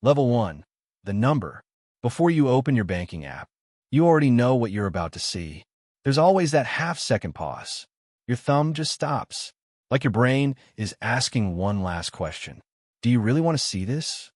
Level 1. The number. Before you open your banking app, you already know what you're about to see. There's always that half-second pause. Your thumb just stops, like your brain is asking one last question. Do you really want to see this?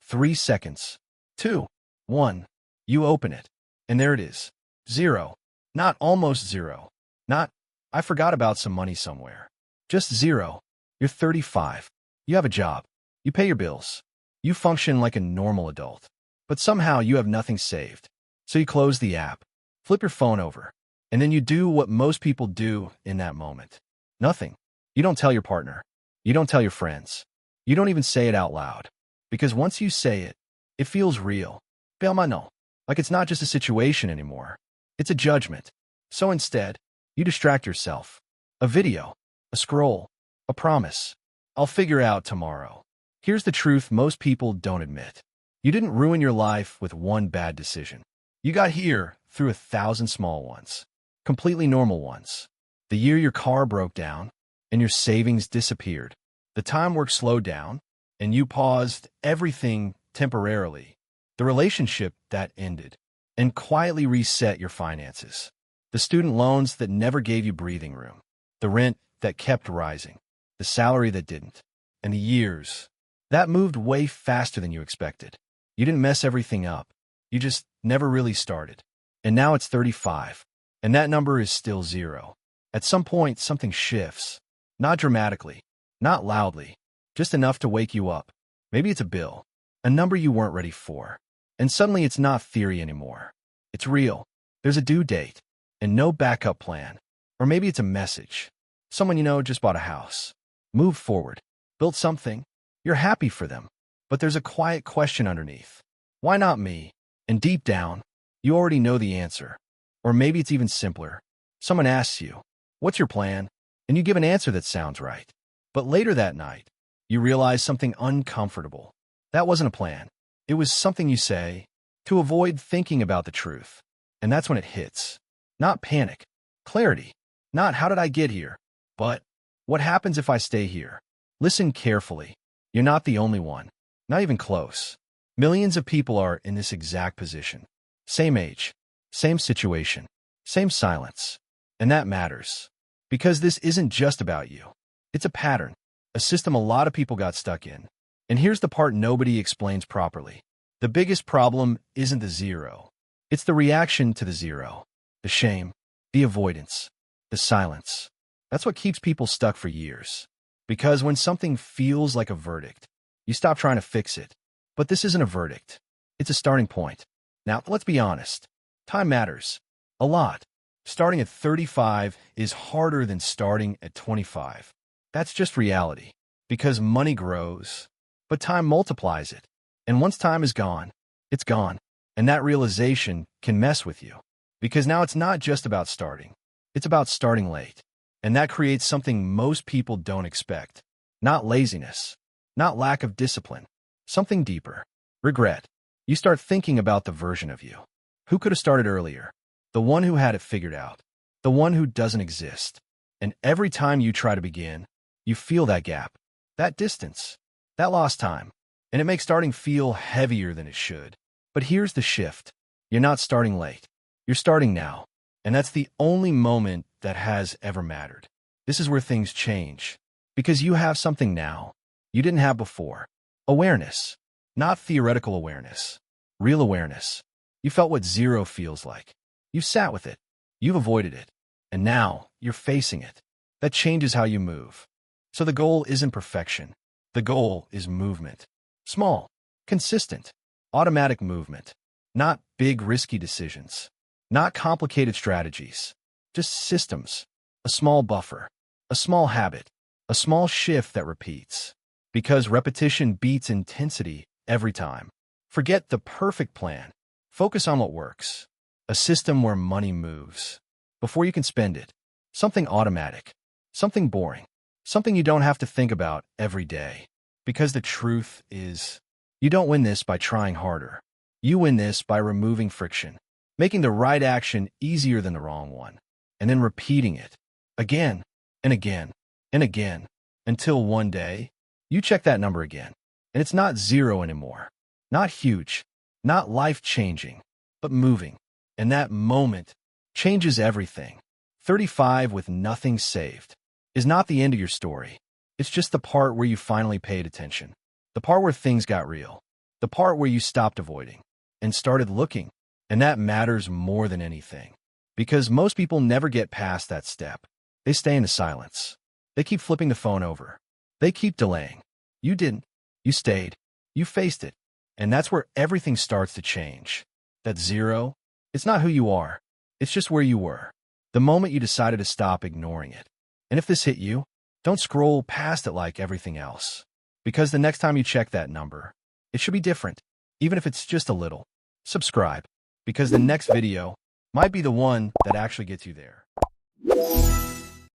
3 seconds. 2. 1. You open it. And there it is. 0. Not almost 0. Not, I forgot about some money somewhere. Just 0. You're 35. You have a job. You pay your bills. You function like a normal adult. But somehow you have nothing saved. So you close the app, flip your phone over, and then you do what most people do in that moment. Nothing. You don't tell your partner. You don't tell your friends. You don't even say it out loud. Because once you say it, it feels real. Belmano. Like it's not just a situation anymore. It's a judgment. So instead, you distract yourself. A video, a scroll, a promise. I'll figure out tomorrow. Here's the truth most people don't admit. You didn't ruin your life with one bad decision. You got here through 1,000 small ones. Completely normal ones. The year your car broke down and your savings disappeared. The time work slowed down and you paused everything temporarily. The relationship that ended and quietly reset your finances. The student loans that never gave you breathing room. The rent that kept rising. The salary that didn't. And the years that moved way faster than you expected. You didn't mess everything up. You just never really started. And now it's 35. And that number is still 0. At some point, something shifts. Not dramatically. Not loudly. Just enough to wake you up. Maybe it's a bill. A number you weren't ready for. And suddenly it's not theory anymore. It's real. There's a due date. And no backup plan. Or maybe it's a message. Someone you know just bought a house. Moved forward. Built something. You're happy for them. But there's a quiet question underneath. Why not me? And deep down, you already know the answer. Or maybe it's even simpler. Someone asks you, what's your plan? And you give an answer that sounds right. But later that night, you realize something uncomfortable. That wasn't a plan. It was something you say to avoid thinking about the truth. And that's when it hits. Not panic. Clarity. Not how did I get here? But what happens if I stay here? Listen carefully. You're not the only one. Not even close. Millions of people are in this exact position. Same age. Same situation. Same silence. And that matters. Because this isn't just about you. It's a pattern. A system a lot of people got stuck in. And here's the part nobody explains properly. The biggest problem isn't the 0. It's the reaction to the 0. The shame. The avoidance. The silence. That's what keeps people stuck for years. Because when something feels like a verdict, you stop trying to fix it. But this isn't a verdict. It's a starting point. Now, let's be honest. Time matters. A lot. Starting at 35 is harder than starting at 25. That's just reality. Because money grows, but time multiplies it. And once time is gone, it's gone. And that realization can mess with you. Because now it's not just about starting. It's about starting late. And that creates something most people don't expect. Not laziness. Not lack of discipline. Something deeper. Regret. You start thinking about the version of you. Who could have started earlier? The one who had it figured out. The one who doesn't exist. And every time you try to begin, you feel that gap. That distance. That lost time. And it makes starting feel heavier than it should. But here's the shift. You're not starting late. You're starting now. And that's the only moment that has ever mattered. This is where things change. Because you have something now you didn't have before. Awareness. Not theoretical awareness. Real awareness. You felt what 0 feels like. You've sat with it. You've avoided it. And now you're facing it. That changes how you move. So the goal isn't perfection. The goal is movement. Small, consistent, automatic movement. Not big, risky decisions. Not complicated strategies. Just systems. A small buffer. A small habit. A small shift that repeats. Because repetition beats intensity every time. Forget the perfect plan. Focus on what works. A system where money moves. Before you can spend it. Something automatic. Something boring. Something you don't have to think about every day. Because the truth is, you don't win this by trying harder. You win this by removing friction. Making the right action easier than the wrong one. And then repeating it. Again, and again, and again. Until one day, you check that number again. And it's not 0 anymore. Not huge, not life-changing, but moving. And that moment changes everything. 35 with nothing saved is not the end of your story. It's just the part where you finally paid attention. The part where things got real. The part where you stopped avoiding and started looking. And that matters more than anything. Because most people never get past that step. They stay in the silence. They keep flipping the phone over. They keep delaying. You didn't. You stayed. You faced it. And that's where everything starts to change. That zero, it's not who you are. It's just where you were. The moment you decided to stop ignoring it. And if this hit you, don't scroll past it like everything else. Because the next time you check that number, it should be different. Even if it's just a little. Subscribe. Because the next video might be the one that actually gets you there.